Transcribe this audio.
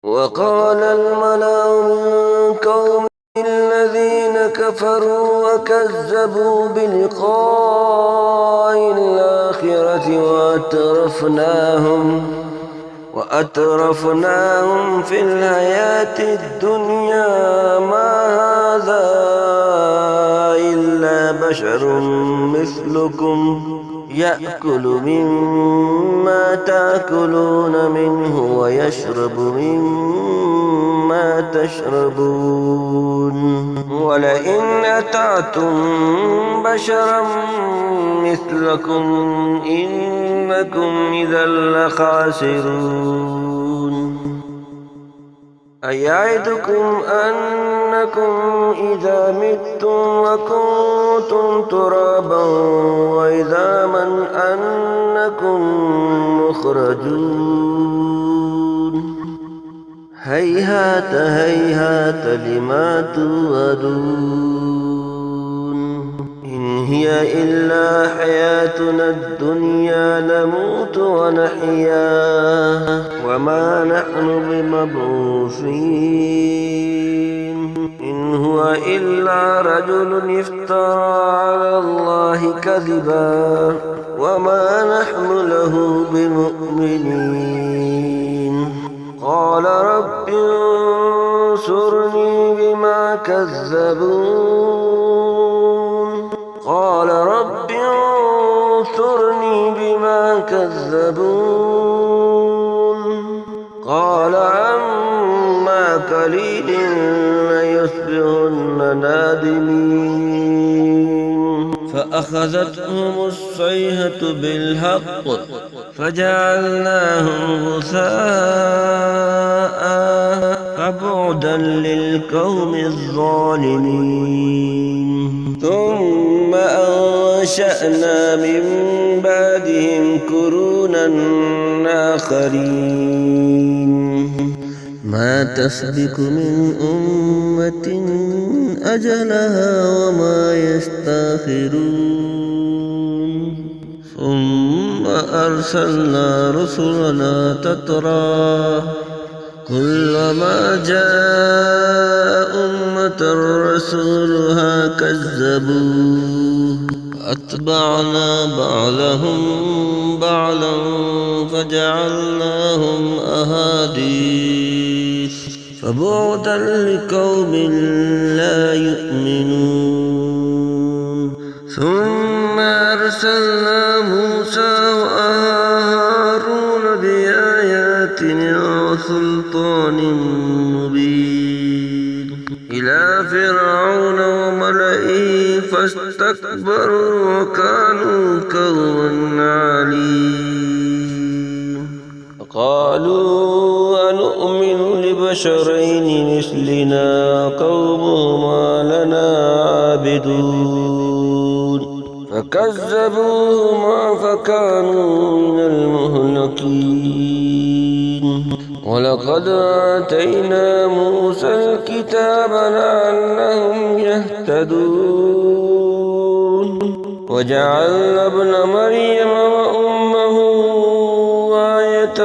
وقال الملأ من قوم الذين كفروا وكذبوا بلقاء الآخرة وأترفناهم في الحياة الدنيا ما هذا إلا بشر مثلكم يأكل مما تأكلون منه ويشرب مما تشربون ولئن أتعتم بشرا مثلكم إنكم إذا لخاسرون أيعدكم أنكم إذا متم وكنتم ترابا وعظاما أنكم مخرجون هيهات هيهات لما توعدون إن هي إلا حياتنا الدنيا نموت ونحيا وما نحن بمبعوثين إن هو إلا رجل افترى على الله كذبا وما نحن له بمؤمنين قال رب انصرني بما كذبون قال عما قليل ليصبحن نادمين فأخذتهم الصيحة بالحق فجعلناهم غثاء فبعدا للقوم الظالمين ثم أنشأنا من بعدهم قرونا آخرين ما تسبق من أمة أجلها وما يستأخرون ثم أرسلنا رسلنا تترى كلما جاء أمة رسولها كذبوه أتبعنا بعضهم بعضا فجعلناهم أحاديث فبعدا لقوم لا يؤمنون ثم أرسلنا موسى وهارون بآياتنا وسلطان مبين إلى فرعون وملئه فاستكبروا وكانوا قوما عالين قالوا أنؤمن لبشرين مثلنا قومهما لنا عابدون فكذبوهما فكانوا من المهلكين ولقد آتينا موسى الكتاب لعلهم يهتدون وجعلنا ابن مريم وأمه آية